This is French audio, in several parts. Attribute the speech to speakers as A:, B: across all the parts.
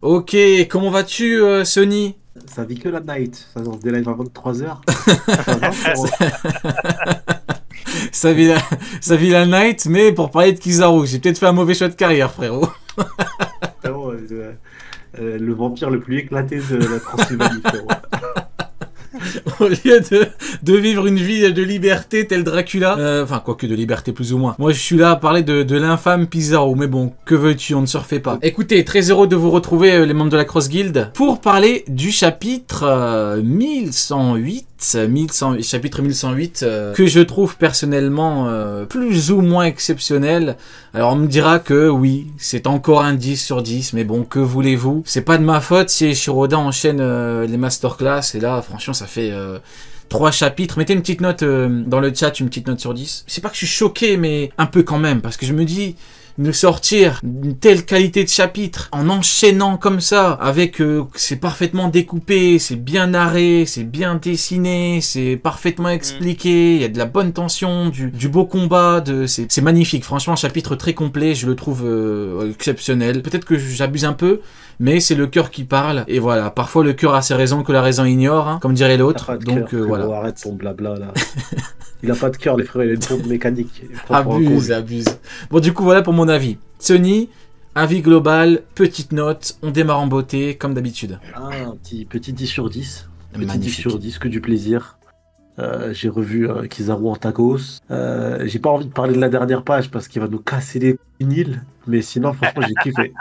A: Ok, comment vas-tu, Sony?
B: Ça vit que la night. Ça lance des lives à 23h. Ça va, frérot.
A: Ça vit la, ça vit la night, mais pour parler de Kizaru, j'ai peut-être fait un mauvais choix de carrière, frérot.
B: Frérot, le vampire le plus éclaté de la Transylvanie, frérot.
A: Au lieu de vivre une vie de liberté tel Dracula, enfin quoique de liberté plus ou moins. Moi je suis là à parler de l'infâme Pizarro, mais bon, que veux-tu, on ne se refait pas. Écoutez, très heureux de vous retrouver les membres de la Cross Guild pour parler du chapitre 1108. Chapitre 1108 que je trouve personnellement plus ou moins exceptionnel. Alors on me dira que oui, c'est encore un 10 sur 10, mais bon, que voulez-vous? C'est pas de ma faute si Shiroda enchaîne les masterclass, et là franchement ça fait 3 chapitres. Mettez une petite note dans le chat, une petite note sur 10. C'est pas que je suis choqué, mais un peu quand même, parce que je me dis, nous sortir une telle qualité de chapitre en enchaînant comme ça, avec c'est parfaitement découpé, c'est bien narré, c'est bien dessiné, c'est parfaitement expliqué, il y a de la bonne tension, du beau combat, c'est magnifique. Franchement, un chapitre très complet, je le trouve exceptionnel. Peut-être que j'abuse un peu, mais c'est le cœur qui parle, et voilà, parfois le cœur a ses raisons que la raison ignore, hein, comme dirait
B: T'as
A: l'autre,
B: pas de
A: donc
B: cœur, frérot.
A: voilà.
B: Arrête ton blabla, là. Il a pas de cœur, les frères, il a une pompe mécanique. Il prend pour un con,
A: Abuse,
B: lui.
A: abuse. Bon, du coup, voilà pour mon avis. Sony, avis global, petite note, on démarre en beauté, comme d'habitude.
B: Ah, un petit 10 sur 10. Petit 10
A: Magnifique.
B: sur 10, que du plaisir. J'ai revu Kizaru Antagos. J'ai pas envie de parler de la dernière page parce qu'il va nous casser les Nil. Mais sinon, franchement, j'ai kiffé.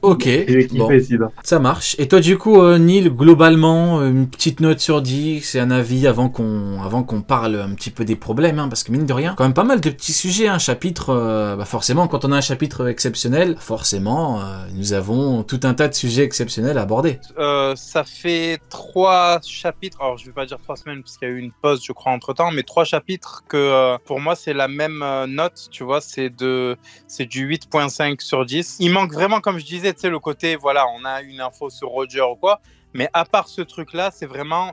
A: Ok,
B: J'ai
A: bon,
B: kiffé, sinon.
A: ça marche. Et toi, du coup, Neil, globalement, une petite note sur 10, c'est un avis avant qu'on parle un petit peu des problèmes, hein, parce que mine de rien, quand même pas mal de petits sujets, un chapitre, forcément, quand on a un chapitre exceptionnel, forcément, nous avons tout un tas de sujets exceptionnels à aborder.
C: Ça fait 3 chapitres, alors je vais pas dire 3 semaines parce qu'il y a eu une pause je crois entre temps, mais 3 chapitres que pour moi c'est la même note, tu vois, c'est du 8.5 sur 10. Il manque vraiment, comme je disais, tu sais, le côté, voilà, on a une info sur Roger ou quoi, mais à part ce truc-là, c'est vraiment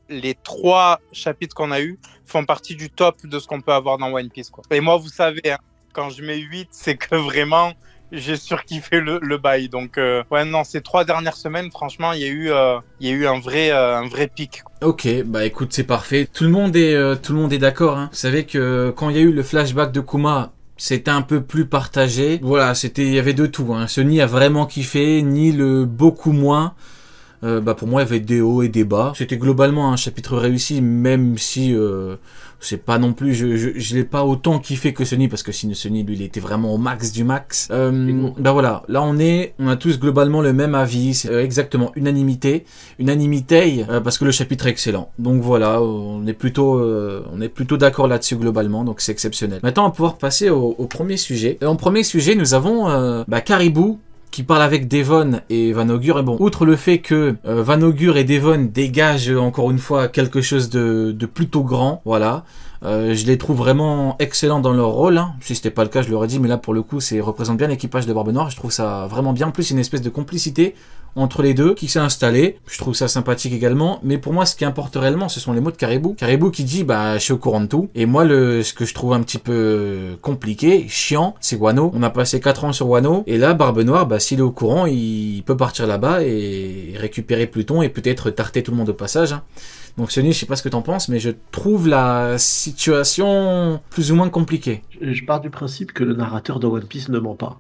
C: les 3 chapitres qu'on a eu font partie du top de ce qu'on peut avoir dans One Piece, quoi. Et moi, vous savez, hein, quand je mets 8, c'est que vraiment j'ai surkiffé le bail. Donc, ouais, non, ces 3 dernières semaines, franchement, il y a eu un vrai pic.
A: Ok, bah écoute, c'est parfait. Tout le monde est d'accord, hein. Vous savez que quand il y a eu le flashback de Kuma, c'était un peu plus partagé. Voilà, il y avait de tout, hein. Sony a vraiment kiffé, Neil beaucoup moins. Pour moi, il y avait des hauts et des bas. C'était globalement un chapitre réussi, même si c'est pas non plus, je l'ai pas autant kiffé que Sony, parce que Sony, lui, il était vraiment au max du max. Voilà, là on a tous globalement le même avis, c'est exactement unanimité, parce que le chapitre est excellent. Donc voilà, on est plutôt d'accord là-dessus globalement, donc c'est exceptionnel. Maintenant, on va pouvoir passer au premier sujet. Et en premier sujet, nous avons Caribou, qui parle avec Devon et Van Augur. Et bon, outre le fait que Van Augur et Devon dégagent encore une fois quelque chose de plutôt grand, voilà. Je les trouve vraiment excellents dans leur rôle, hein. Si c'était pas le cas, je l'aurais dit, mais là pour le coup, c'est représente bien l'équipage de Barbe Noire. Je trouve ça vraiment bien. En plus, une espèce de complicité entre les deux qui s'est installée. Je trouve ça sympathique également. Mais pour moi, ce qui importe réellement, ce sont les mots de Caribou. Caribou qui dit, je suis au courant de tout. Et moi, ce que je trouve un petit peu compliqué, chiant, c'est Wano. On a passé 4 ans sur Wano. Et là, Barbe Noire, s'il est au courant, il peut partir là-bas et récupérer Pluton et peut-être tarter tout le monde au passage, hein. Donc Sony, je sais pas ce que t'en penses, mais je trouve la situation plus ou moins compliquée.
B: Je pars du principe que le narrateur de One Piece ne ment pas.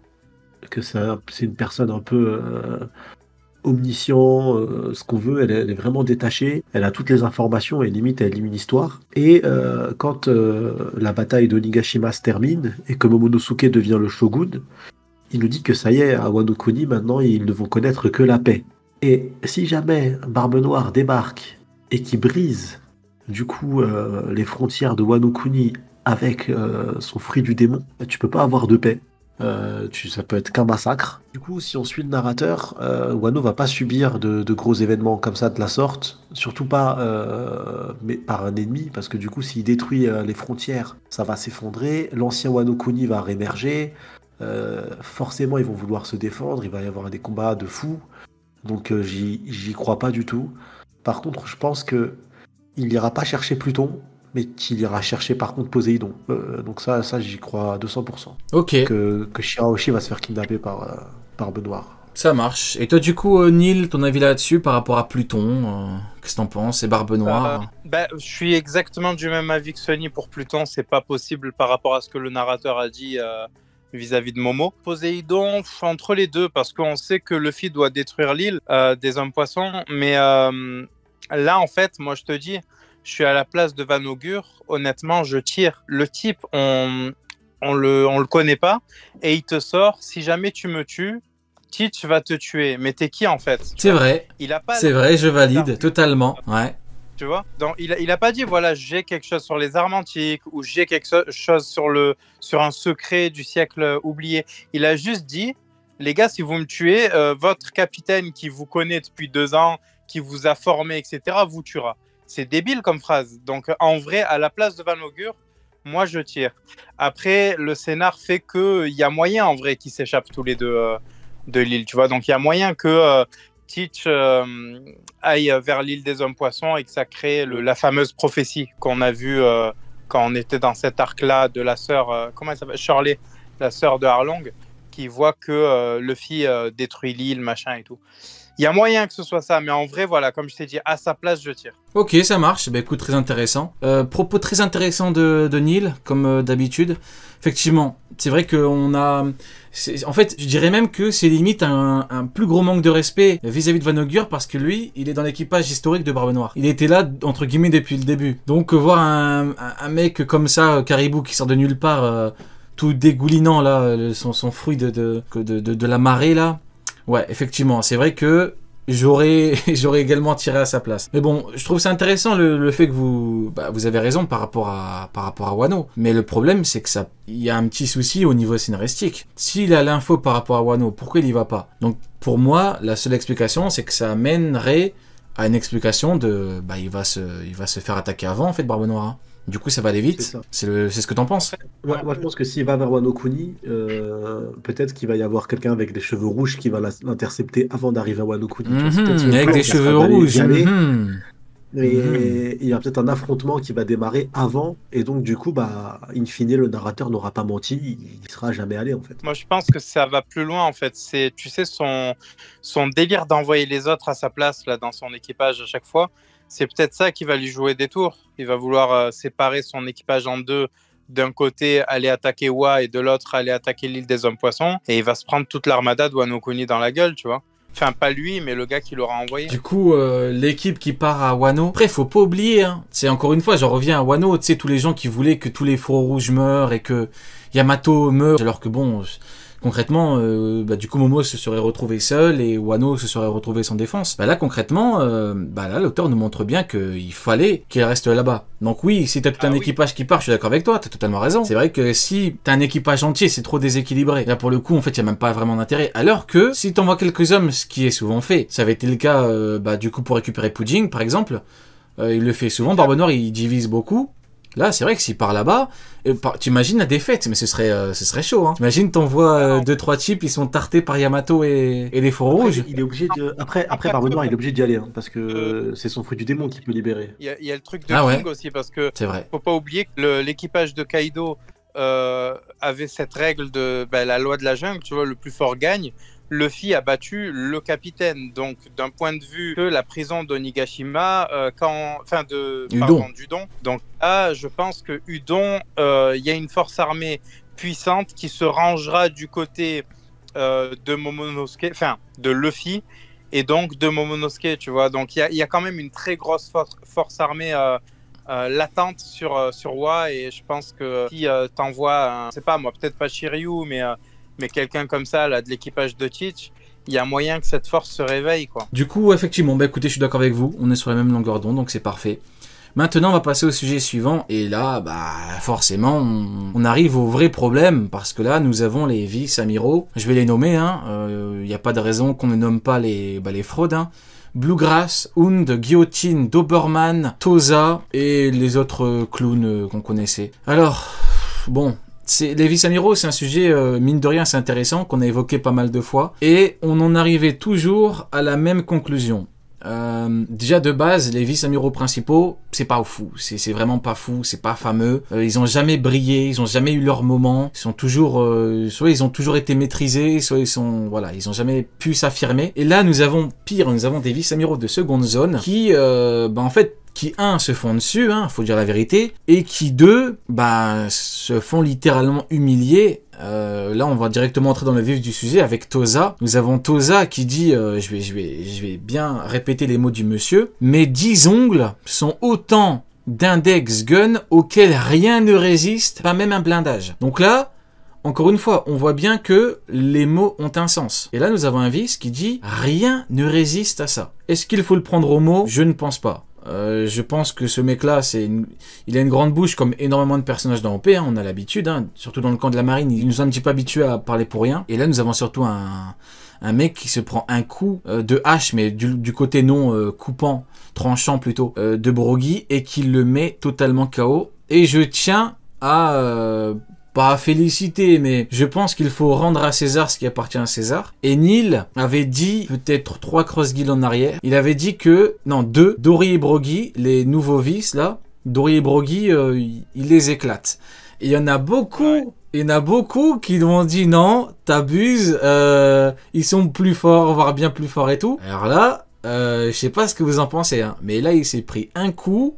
B: Que c'est une personne un peu omniscient, ce qu'on veut. Elle est vraiment détachée. Elle a toutes les informations et limite, elle lit une histoire. Et quand la bataille d'Onigashima se termine et que Momonosuke devient le shogun, il nous dit que ça y est, à Wano Kuni, maintenant, ils ne vont connaître que la paix. Et si jamais Barbe Noire débarque et qui brise du coup les frontières de Wano Kuni avec son fruit du démon, tu peux pas avoir de paix. Ça peut être qu'un massacre. Du coup, si on suit le narrateur, Wano va pas subir de gros événements comme ça de la sorte, surtout pas mais par un ennemi, parce que du coup, s'il détruit les frontières, ça va s'effondrer. L'ancien Wano Kuni va réémerger. Forcément, ils vont vouloir se défendre. Il va y avoir des combats de fous. Donc, j'y crois pas du tout. Par contre, je pense que il n'ira pas chercher Pluton, mais qu'il ira chercher par contre Poséidon. Donc ça j'y crois à 200%.
A: Ok.
B: Que Shirahoshi va se faire kidnapper Barbe Noire.
A: Ça marche. Et toi, du coup, Neil, ton avis là-dessus par rapport à Pluton, qu'est-ce que t'en penses? Et Barbe Noire?
C: Je suis exactement du même avis que Sony pour Pluton. C'est pas possible par rapport à ce que le narrateur a dit vis-à-vis de Momo. Poséidon, entre les deux, parce qu'on sait que Luffy doit détruire l'île des hommes poissons. Mais là, en fait, moi, je te dis, je suis à la place de Van Augure. Honnêtement, je tire. Le type, on le connaît pas. Et il te sort, si jamais tu me tues, Teach va te tuer, mais t'es qui en fait?
A: C'est vrai.
C: Il a pas.
A: C'est vrai, je valide totalement. Ouais.
C: Tu vois? Donc il a pas dit voilà j'ai quelque chose sur les armes antiques ou j'ai quelque chose sur un secret du siècle oublié. Il a juste dit les gars si vous me tuez, votre capitaine qui vous connaît depuis 2 ans, qui vous a formé etc. vous tuera. C'est débile comme phrase. Donc en vrai à la place de Van Augure, moi je tire. Après le scénar fait que il y a moyen en vrai qu'ils s'échappent tous les deux. De l'île, tu vois. Donc, il y a moyen que Teach aille vers l'île des hommes poissons et que ça crée la fameuse prophétie qu'on a vue quand on était dans cet arc-là de la sœur, comment elle s'appelle? Shirley, la sœur de Arlong, qui voit que Luffy détruit l'île, machin et tout. Il y a moyen que ce soit ça, mais en vrai, voilà, comme je t'ai dit, à sa place, je tire.
A: Ok, ça marche. Bah écoute, très intéressant. Propos très intéressant de Neil, comme d'habitude. Effectivement, c'est vrai qu'on a... En fait, je dirais même que c'est limite un plus gros manque de respect vis-à-vis de Van Augure parce que lui, il est dans l'équipage historique de Barbe Noire. Il était là, entre guillemets, depuis le début. Donc, voir un mec comme ça, Caribou, qui sort de nulle part, tout dégoulinant, là, son fruit de la marée, là. Ouais, effectivement, c'est vrai que j'aurais également tiré à sa place. Mais bon, je trouve ça intéressant le fait que vous avez raison par rapport à Wano. Mais le problème, c'est que il y a un petit souci au niveau scénaristique. S'il a l'info par rapport à Wano, pourquoi il y va pas? Donc, pour moi, la seule explication, c'est que ça mènerait à une explication de, il va se faire attaquer avant, en fait, Barbe Noire. Du coup, ça va aller vite. C'est ce que t'en penses?
B: Moi, je pense que s'il va vers Wano Kuni, peut-être qu'il va y avoir quelqu'un avec des cheveux rouges qui va l'intercepter avant d'arriver à Wano Kuni.
A: Avec des cheveux rouges.
B: Et il y a peut-être un affrontement qui va démarrer avant, et donc du coup, in fine, le narrateur n'aura pas menti, il sera jamais allé en fait.
C: Moi, je pense que ça va plus loin en fait. C'est, tu sais, son délire d'envoyer les autres à sa place là dans son équipage à chaque fois. C'est peut-être ça qui va lui jouer des tours. Il va vouloir séparer son équipage en deux. D'un côté, aller attaquer Wa et de l'autre, aller attaquer l'île des hommes poissons. Et il va se prendre toute l'armada de Wano Kuni dans la gueule, tu vois. Enfin, pas lui, mais le gars qui l'aura envoyé.
A: Du coup, l'équipe qui part à Wano... Après, faut pas oublier, hein. C'est encore une fois, j'en reviens à Wano, tu sais, tous les gens qui voulaient que tous les faux rouges meurent et que Yamato meure, alors que bon... Concrètement, du coup, Momo se serait retrouvé seul et Wano se serait retrouvé sans défense. Là, concrètement, là, l'auteur nous montre bien qu'il fallait qu'il reste là-bas. Donc oui, si t'as tout un équipage qui part, je suis d'accord avec toi, t'as totalement raison. C'est vrai que si t'as un équipage entier, c'est trop déséquilibré. Là, pour le coup, en fait, il y a même pas vraiment d'intérêt. Alors que, si t'envoies quelques hommes, ce qui est souvent fait, ça avait été le cas, du coup, pour récupérer Pudding, par exemple, il le fait souvent. Barbe Noire, il divise beaucoup. Là, c'est vrai que s'il part là-bas, t'imagines la défaite, mais ce serait chaud. Hein. T'imagines, t'envoies 2-3 types, ils sont tartés par Yamato et les faux rouges.
B: Il est obligé de. Après Barbe Noire, il est obligé d'y aller, hein, parce que c'est son fruit du démon qui peut libérer.
C: Il y a le truc de King aussi, parce que
A: c'est vrai.
C: Faut pas oublier que l'équipage de Kaido avait cette règle de la loi de la jungle, tu vois, le plus fort gagne. Luffy a battu le capitaine, donc d'un point de vue de la prison d'Onigashima, d'Udon. Donc là, je pense que Udon, il y a une force armée puissante qui se rangera du côté de Momonosuke, de Luffy, et donc de Momonosuke, tu vois. Donc il y a quand même une très grosse force armée latente sur Wa, et je pense que si t'envoies, c'est pas moi, peut-être pas Shiryu, mais quelqu'un comme ça, là, de l'équipage de Teach, il y a moyen que cette force se réveille, quoi.
A: Du coup, effectivement, écoutez, je suis d'accord avec vous, on est sur la même longueur d'onde, donc c'est parfait. Maintenant, on va passer au sujet suivant, et là, forcément, on arrive au vrai problème, parce que là, nous avons les vice-amiraux, je vais les nommer, il n'y a pas de raison qu'on ne nomme pas les fraudes, Bluegrass, Hund, Guillotine, Doberman, Toza, et les autres clowns qu'on connaissait. Alors, bon... Les vice-amiraux, c'est un sujet, mine de rien, c'est intéressant, qu'on a évoqué pas mal de fois. Et on en arrivait toujours à la même conclusion. Déjà de base, les vice-amiraux principaux, c'est pas fou, c'est vraiment pas fou, c'est pas fameux. Ils ont jamais brillé, ils ont jamais eu leur moment. Ils sont toujours, soit ils ont toujours été maîtrisés, soit ils ont jamais pu s'affirmer. Et là, nous avons pire, nous avons des vice-amiraux de seconde zone qui, en fait, qui se font dessus, faut dire la vérité, et qui se font littéralement humilier. Là, on va directement entrer dans le vif du sujet avec Toza. Nous avons Toza qui dit, je vais bien répéter les mots du monsieur, mes 10 ongles sont autant d'index gun auxquels rien ne résiste, pas même un blindage. Donc là, encore une fois, on voit bien que les mots ont un sens. Et là, nous avons un vice qui dit, rien ne résiste à ça. Est-ce qu'il faut le prendre au mot? Je ne pense pas. Je pense que ce mec-là, il a une grande bouche comme énormément de personnages dans OP, on a l'habitude, surtout dans le camp de la marine, il nous a un petit peu habitués à parler pour rien. Et là, nous avons surtout un mec qui se prend un coup de hache, mais du côté non coupant, tranchant plutôt, de Broggy, et qui le met totalement KO. Et je tiens à... pas à féliciter, mais je pense qu'il faut rendre à César ce qui appartient à César. Et Neil avait dit, peut-être 3 cross-guilds en arrière, il avait dit que, non, 2, Dory et Broggy, les nouveaux vices, là, Dory et Broggy, il les éclate. Et il y en a beaucoup, qui nous ont dit, non, t'abuses, ils sont plus forts, voire bien plus forts et tout. Alors là, je sais pas ce que vous en pensez, mais là, il s'est pris un coup,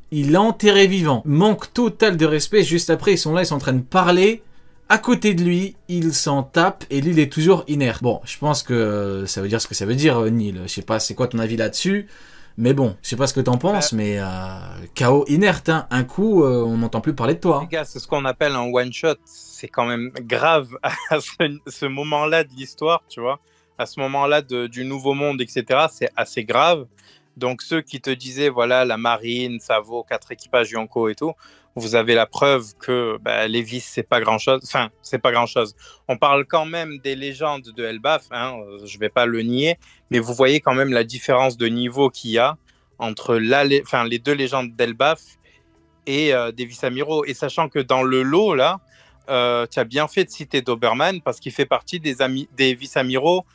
A: il l'a enterré vivant. Manque total de respect. Juste après, ils sont là, ils sont en train de parler. À côté de lui, il s'en tape et lui, il est toujours inerte. Bon, je pense que ça veut dire ce que ça veut dire, Neil. Je sais pas, c'est quoi ton avis là-dessus? Mais bon, je sais pas ce que t'en penses, mais KO inerte, Un coup, on n'entend plus parler de toi.
C: Les gars, c'est ce qu'on appelle un one-shot. C'est quand même grave à ce moment-là de l'histoire, tu vois. À ce moment-là du Nouveau Monde, etc. C'est assez grave. Donc, ceux qui te disaient, voilà, la marine, ça vaut 4 équipages Yonko et tout, vous avez la preuve que les vices, c'est pas grand-chose. Enfin, c'est pas grand-chose. On parle quand même des légendes de Elbaf, je vais pas le nier, mais vous voyez quand même la différence de niveau qu'il y a entre les 2 légendes d'Elbaf et des vice-amiraux. Et sachant que dans le lot, là, tu as bien fait de citer Doberman parce qu'il fait partie des vice-amiraux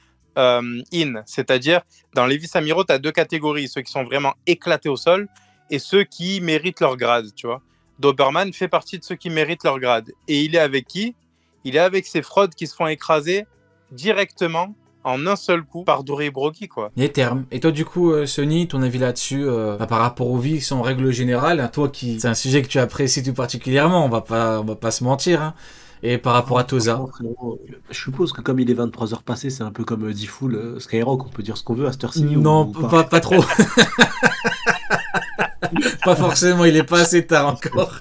C: c'est-à-dire dans les vice-amiraux, tu as 2 catégories, ceux qui sont vraiment éclatés au sol et ceux qui méritent leur grade, tu vois. Doberman fait partie de ceux qui méritent leur grade. Et il est avec qui? Il est avec ces fraudes qui se font écraser directement en un seul coup par Dory et Broggy, quoi.
A: Les termes. Et toi, du coup, Sony, ton avis là-dessus, par rapport aux vies en règle générale, toi c'est un sujet que tu apprécies tout particulièrement, on va pas se mentir, Et par rapport à Toza,
B: je suppose que comme il est 23h passées, c'est un peu comme D-Full, Skyrock, on peut dire ce qu'on veut à cette heure-ci.
A: Non, pas trop. Pas forcément, il est pas assez tard encore.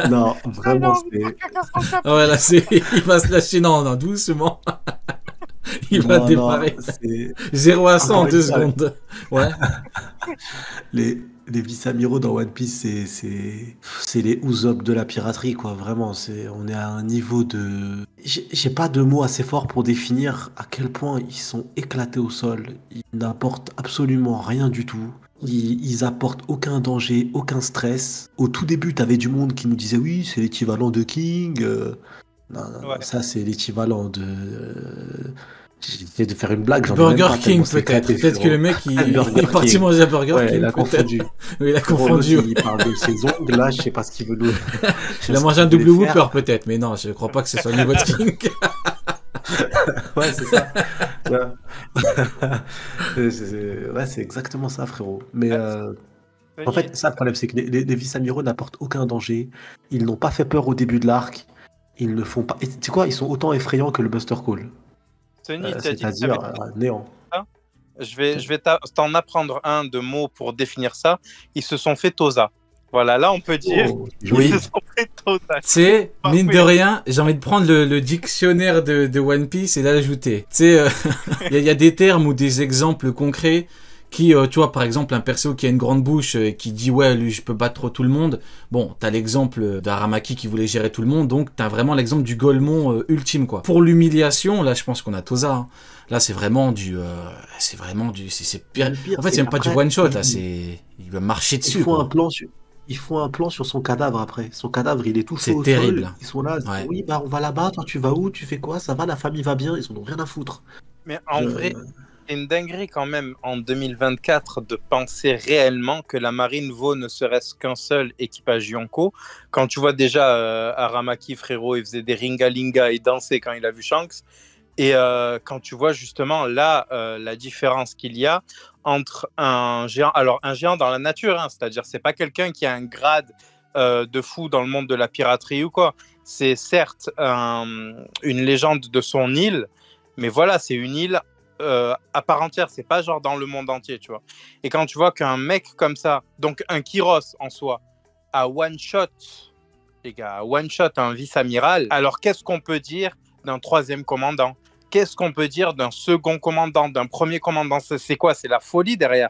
B: Non, vraiment,
A: ouais, là, il va se lâcher, non, doucement. Il va démarrer. 0 à 100 en 2 secondes. Ouais.
B: Les vice-amiraux dans One Piece, c'est les Usopp de la piraterie, quoi. Vraiment, on est à un niveau de... J'ai pas de mots assez forts pour définir à quel point ils sont éclatés au sol. Ils n'apportent absolument rien du tout. Ils apportent aucun danger, aucun stress. Au tout début, t'avais du monde qui nous disait oui, c'est l'équivalent de King. Non,
C: Ouais.
B: ça c'est l'équivalent de... J'ai essayé de faire une blague.
A: Burger King peut-être. Peut-être que le mec il est parti manger à Burger King.
B: Il a confondu.
A: Oui, il a confondu.
B: Il parle de ses ongles. Là, je sais pas ce qu'il veut nous.
A: Il a mangé un double Whopper peut-être, mais non, je crois pas que ce soit le niveau de King.
B: Ouais, c'est ça. Ouais, c'est exactement ça, frérot. Mais en fait, ça le problème, c'est que les vice-amiraux n'apportent aucun danger. Ils n'ont pas fait peur au début de l'arc. Ils ne font pas. Tu sais quoi, ils sont autant effrayants que le Buster Call.
C: Tony,
B: c'est-à-dire néant.
C: Je vais t'en apprendre un de mots pour définir ça. Ils se sont fait Toza. Voilà, là on peut dire
A: ils
C: se sont fait Toza.
A: C'est mine de rien, j'ai envie de prendre le dictionnaire de One Piece et d'ajouter. Tu sais, il y a des termes ou des exemples concrets qui, tu vois, par exemple, un perso qui a une grande bouche et qui dit ouais, lui, je peux battre tout le monde. Bon, t'as l'exemple d'Aramaki qui voulait gérer tout le monde, donc t'as vraiment l'exemple du Golemon ultime, quoi. Pour l'humiliation, là, je pense qu'on a Toza. Là, c'est vraiment du, c'est pire. En fait, c'est même pas du one shot. Là, il va marcher dessus.
B: Ils font un plan sur son cadavre après. Son cadavre, il est tout chaud.
A: C'est terrible.
B: Sol. Ils sont là.
A: Ouais.
B: Oui, bah on va là-bas. Toi, tu vas où? Tu fais quoi? Ça va? La famille va bien? Ils en ont rien à foutre.
C: Mais en vrai, C'est une dinguerie quand même en 2024 de penser réellement que la marine vaut ne serait-ce qu'un seul équipage Yonko. Quand tu vois déjà Aramaki, frérot, il faisait des ringalinga et dansait quand il a vu Shanks. Et quand tu vois justement là la différence qu'il y a entre un géant, alors un géant dans la nature, hein, c'est-à-dire c'est pas quelqu'un qui a un grade de fou dans le monde de la piraterie ou quoi. C'est certes une légende de son île, mais voilà, c'est une île à part entière, c'est pas genre dans le monde entier, tu vois. Et quand tu vois qu'un mec comme ça, donc un Kyros en soi, a one shot, les gars, one shot un vice-amiral, alors qu'est-ce qu'on peut dire d'un troisième commandant? Qu'est-ce qu'on peut dire d'un second commandant, d'un premier commandant? C'est quoi? C'est la folie derrière.